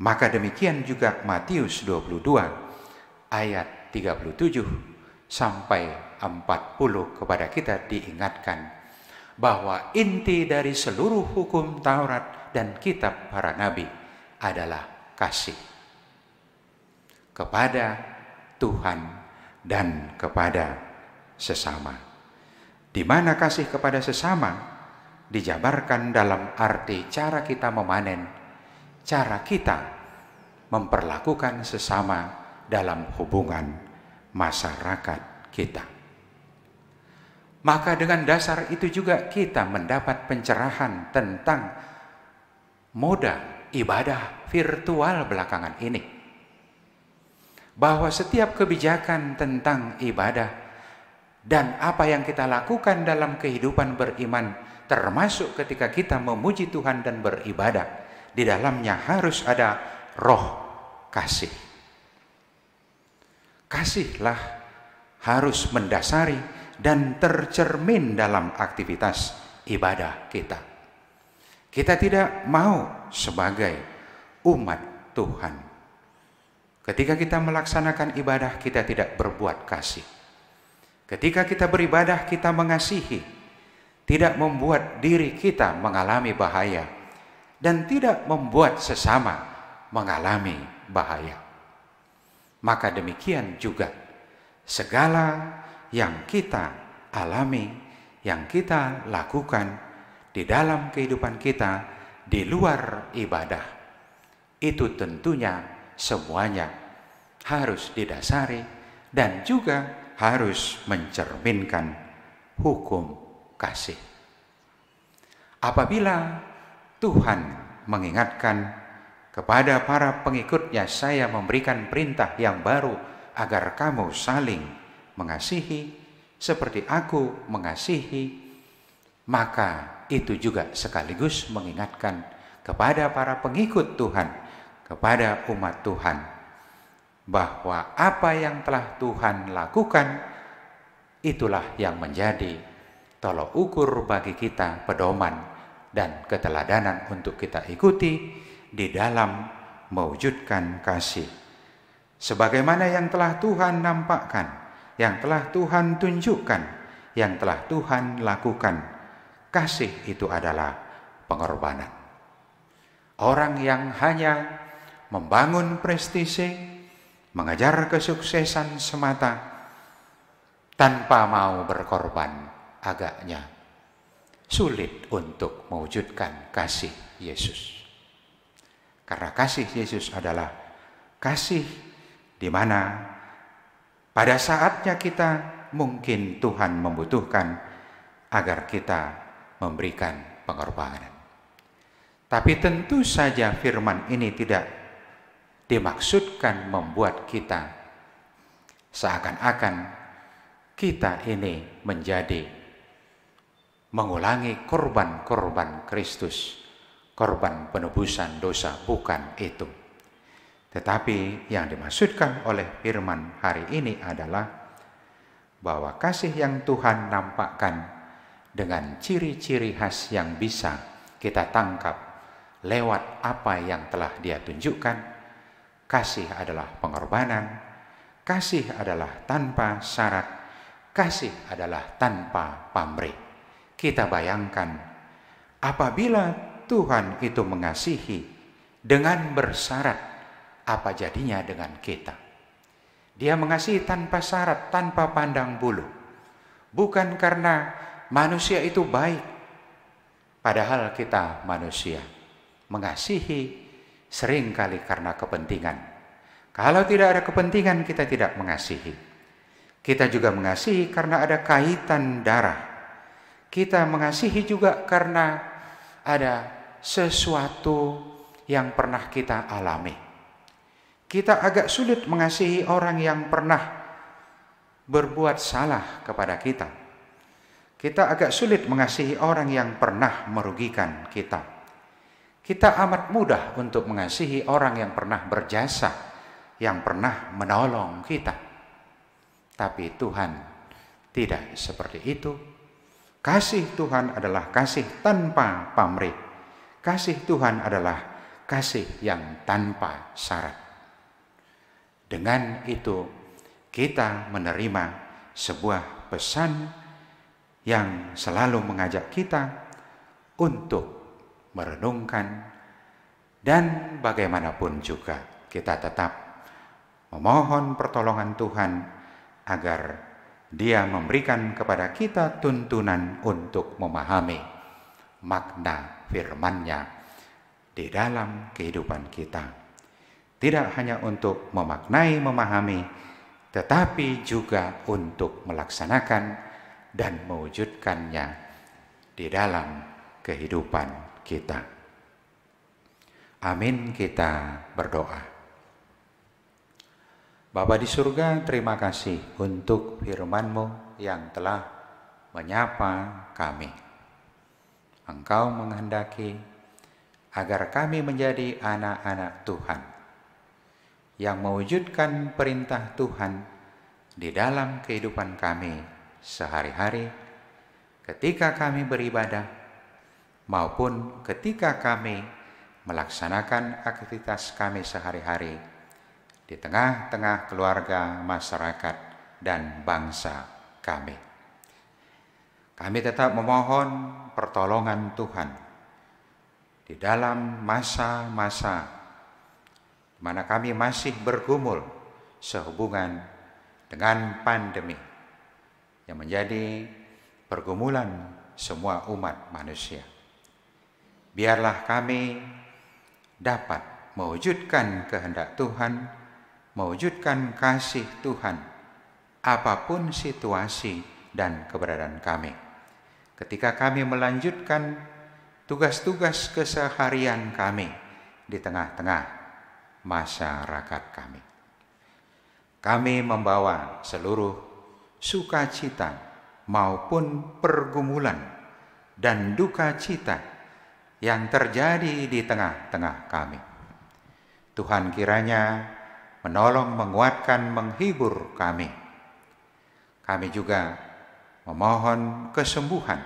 Maka demikian juga Matius 22 ayat 37 sampai 40 kepada kita diingatkan bahwa inti dari seluruh hukum Taurat dan kitab para nabi adalah kasih kepada Tuhan dan kepada sesama. Di mana kasih kepada sesama dijabarkan dalam arti cara kita memanen, cara kita memperlakukan sesama dalam hubungan masyarakat kita. Maka dengan dasar itu juga kita mendapat pencerahan tentang moda ibadah virtual belakangan ini. Bahwa setiap kebijakan tentang ibadah dan apa yang kita lakukan dalam kehidupan beriman, termasuk ketika kita memuji Tuhan dan beribadah, di dalamnya harus ada roh kasih. Kasihlah harus mendasari dan tercermin dalam aktivitas ibadah kita. Kita tidak mau sebagai umat Tuhan, ketika kita melaksanakan ibadah, kita tidak berbuat kasih. Ketika kita beribadah, kita mengasihi, tidak membuat diri kita mengalami bahaya, dan tidak membuat sesama mengalami bahaya. Maka demikian juga segala yang kita alami, yang kita lakukan di dalam kehidupan kita di luar ibadah, itu tentunya semuanya harus didasari dan juga harus mencerminkan hukum kasih. Apabila Tuhan mengingatkan kepada para pengikutnya, saya memberikan perintah yang baru agar kamu saling mengasihi seperti aku mengasihi, maka itu juga sekaligus mengingatkan kepada para pengikut Tuhan, kepada umat Tuhan, bahwa apa yang telah Tuhan lakukan itulah yang menjadi tolok ukur bagi kita, pedoman dan keteladanan untuk kita ikuti di dalam mewujudkan kasih. Sebagaimana yang telah Tuhan nampakkan, yang telah Tuhan tunjukkan, yang telah Tuhan lakukan, kasih itu adalah pengorbanan. Orang yang hanya membangun prestise, mengejar kesuksesan semata, tanpa mau berkorban, agaknya sulit untuk mewujudkan kasih Yesus. Karena kasih Yesus adalah kasih di mana pada saatnya kita mungkin Tuhan membutuhkan agar kita memberikan pengorbanan. Tapi tentu saja firman ini tidak dimaksudkan membuat kita seakan-akan kita ini menjadi mengulangi korban-korban Kristus, korban penebusan dosa, bukan itu. Tetapi yang dimaksudkan oleh firman hari ini adalah bahwa kasih yang Tuhan nampakkan dengan ciri-ciri khas yang bisa kita tangkap lewat apa yang telah Dia tunjukkan. Kasih adalah pengorbanan, kasih adalah tanpa syarat, kasih adalah tanpa pamrih. Kita bayangkan apabila Tuhan itu mengasihi dengan bersyarat, apa jadinya dengan kita? Dia mengasihi tanpa syarat, tanpa pandang bulu. Bukan karena manusia itu baik, padahal kita manusia. Mengasihi seringkali karena kepentingan. Kalau tidak ada kepentingan, kita tidak mengasihi. Kita juga mengasihi karena ada kaitan darah. Kita mengasihi juga karena ada sesuatu yang pernah kita alami. Kita agak sulit mengasihi orang yang pernah berbuat salah kepada kita. Kita agak sulit mengasihi orang yang pernah merugikan kita. Kita amat mudah untuk mengasihi orang yang pernah berjasa, yang pernah menolong kita. Tapi Tuhan tidak seperti itu. Kasih Tuhan adalah kasih tanpa pamrih. Kasih Tuhan adalah kasih yang tanpa syarat. Dengan itu kita menerima sebuah pesan yang selalu mengajak kita untuk merenungkan, dan bagaimanapun juga kita tetap memohon pertolongan Tuhan agar Dia memberikan kepada kita tuntunan untuk memahami makna firman-Nya di dalam kehidupan kita. Tidak hanya untuk memaknai, memahami, tetapi juga untuk melaksanakan dan mewujudkannya di dalam kehidupan kita. Amin, kita berdoa. Bapa di surga, terima kasih untuk firman-Mu yang telah menyapa kami. Engkau menghendaki agar kami menjadi anak-anak Tuhan yang mewujudkan perintah Tuhan di dalam kehidupan kami sehari-hari, ketika kami beribadah maupun ketika kami melaksanakan aktivitas kami sehari-hari di tengah-tengah keluarga, masyarakat, dan bangsa kami. Kami tetap memohon pertolongan Tuhan di dalam masa-masa di mana kami masih bergumul sehubungan dengan pandemi yang menjadi pergumulan semua umat manusia. Biarlah kami dapat mewujudkan kehendak Tuhan, mewujudkan kasih Tuhan, apapun situasi dan keberadaan kami. Ketika kami melanjutkan tugas-tugas keseharian kami di tengah-tengah masyarakat kami. Kami membawa seluruh sukacita maupun pergumulan dan duka cita yang terjadi di tengah-tengah kami. Tuhan kiranya menolong, menguatkan, menghibur kami. Kami juga memohon kesembuhan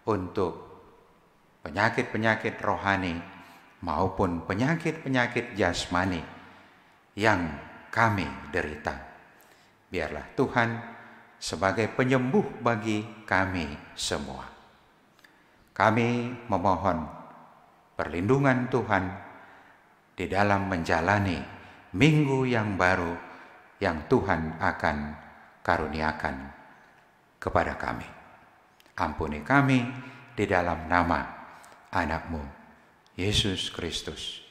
untuk penyakit-penyakit rohani maupun penyakit-penyakit jasmani yang kami derita. Biarlah Tuhan sebagai penyembuh bagi kami semua. Kami memohon perlindungan Tuhan di dalam menjalani minggu yang baru yang Tuhan akan karuniakan kepada kami. Ampuni kami di dalam nama anak-Mu, Yesus Kristus,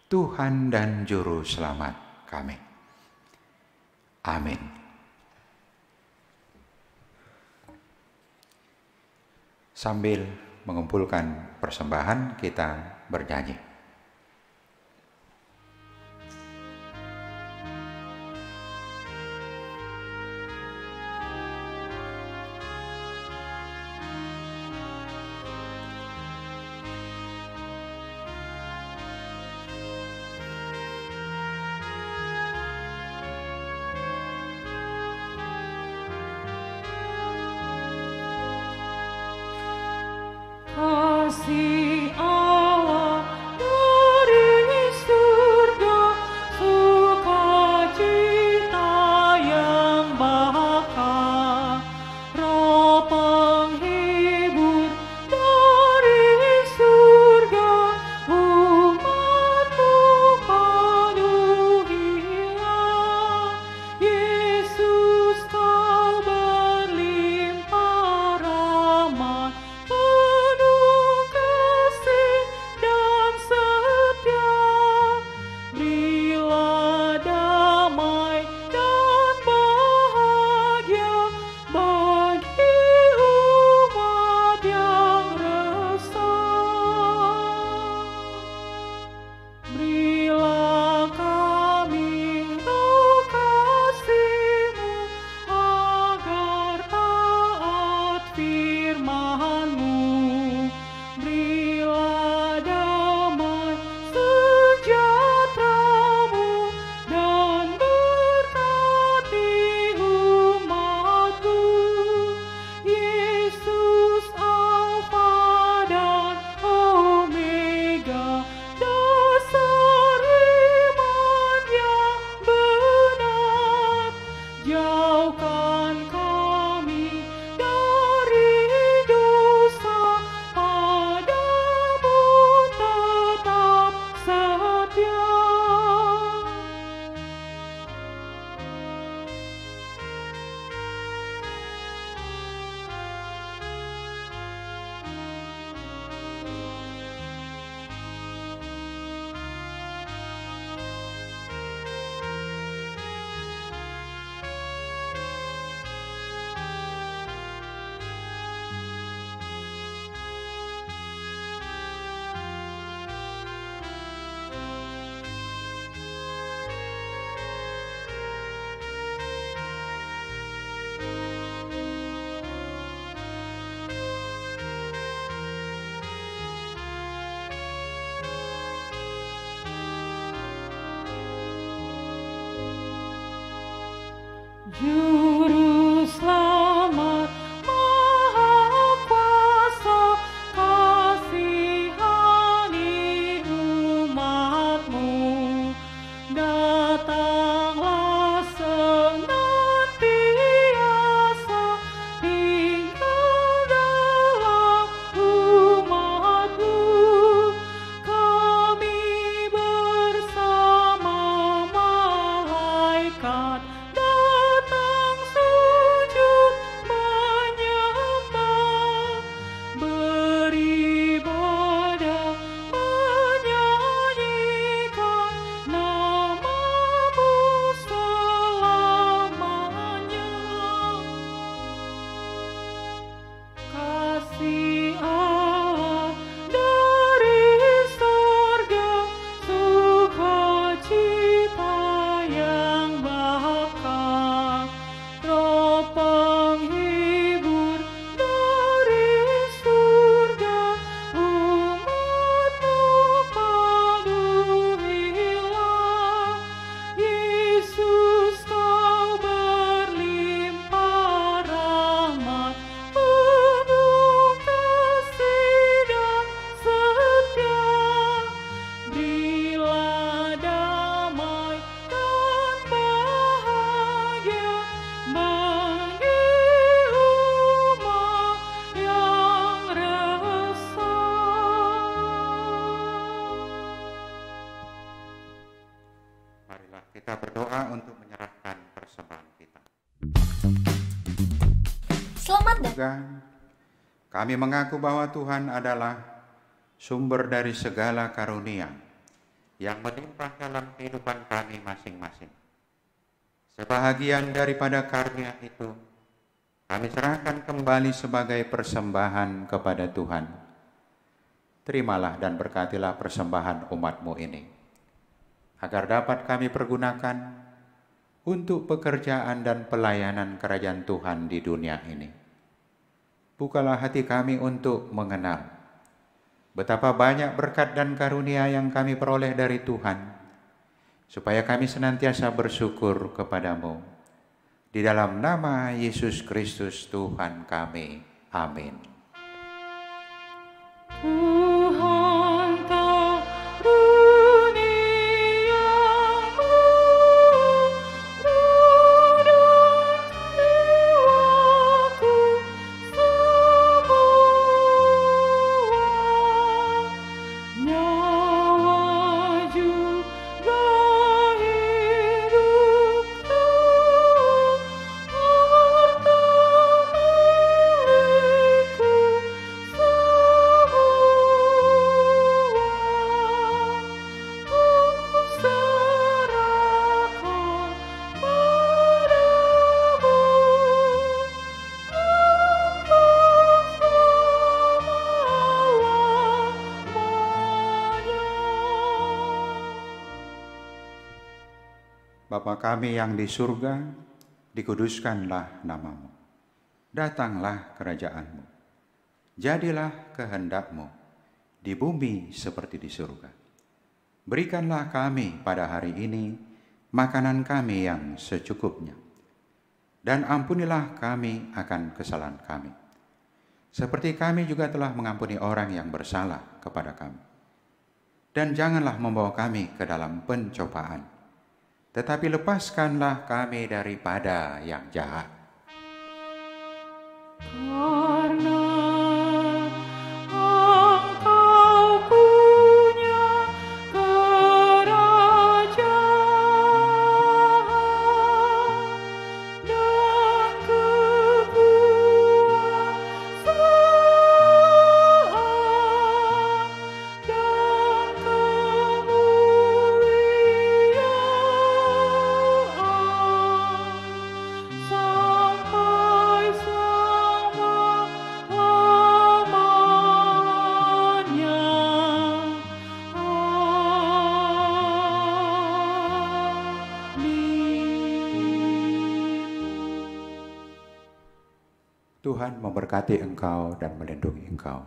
Tuhan dan Juru Selamat kami. Amin. Sambil mengumpulkan persembahan, kita bernyanyi. Kasih Allah dari surga, sukacita yang bakal, Roh penghibur dari surga, umat-Mu penuhilah. Yesus, Kau berlimpah rahmat, penuh Juru selamat Maha Kuasa, kasihani umat-Mu. Datanglah senantiasa, tinggal dalam umat-Mu. Kami bersama malaikat datang sujud menyembah, beribadah, menyanyikan nama-Mu selamanya. Kasih Allah dari sorga, sukacita yang bakal, Roh penghibur dari surga, umat-Mu penuhilah. Yesus, Kau berlimpah rahmat, penuh kasih dan setia. Berilah damai dan bahagia bagi umat yang resah. Marilah kita berdoa untuk menyerahkan persembahan kita. Selamat datang. Tuhan, kami mengaku bahwa Tuhan adalah sumber dari segala karunia yang melimpah dalam kehidupan kami masing-masing. Sebahagian daripada karunia itu, kami serahkan kembali sebagai persembahan kepada Tuhan. Terimalah dan berkatilah persembahan umat-Mu ini, agar dapat kami pergunakan untuk pekerjaan dan pelayanan kerajaan Tuhan di dunia ini. Bukalah hati kami untuk mengenal betapa banyak berkat dan karunia yang kami peroleh dari Tuhan, supaya kami senantiasa bersyukur kepadamu. Di dalam nama Yesus Kristus Tuhan kami. Amin. Tuhan karuniamu, roh dan jiwaku semua, nyawa juga hidupku, harta milikku semua, aku serahkan padamu. Bapa kami yang di surga, dikuduskanlah nama-Mu. Datanglah kerajaan-Mu. Jadilah kehendak-Mu di bumi seperti di surga. Berikanlah kami pada hari ini makanan kami yang secukupnya. Dan ampunilah kami akan kesalahan kami, seperti kami juga telah mengampuni orang yang bersalah kepada kami. Dan janganlah membawa kami ke dalam pencobaan, tetapi lepaskanlah kami daripada yang jahat. Karena Engkau punya kerajaan dan kekuasaan dan kemuliaan sampai selama-lamanya. Tuhan memberkati engkau dan melindungi engkau.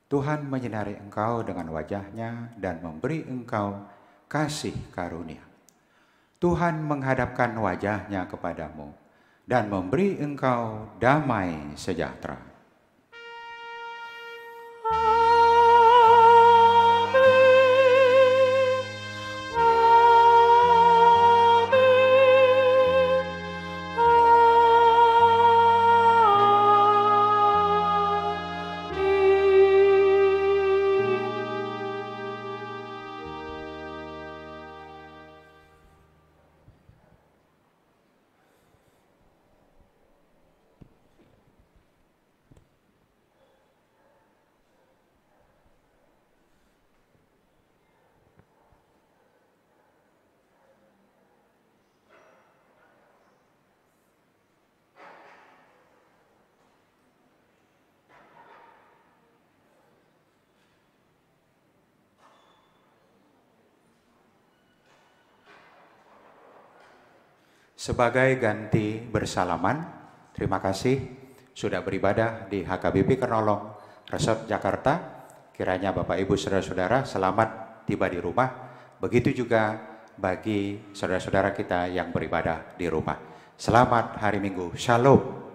Tuhan menyinari engkau dengan wajah-Nya dan memberi engkau kasih karunia. Tuhan menghadapkan wajahnya kepadamu dan memberi engkau damai sejahtera. Sebagai ganti bersalaman, terima kasih sudah beribadah di HKBP Kernolong Resort Jakarta. Kiranya Bapak Ibu Saudara-saudara selamat tiba di rumah. Begitu juga bagi saudara-saudara kita yang beribadah di rumah. Selamat hari Minggu. Shalom.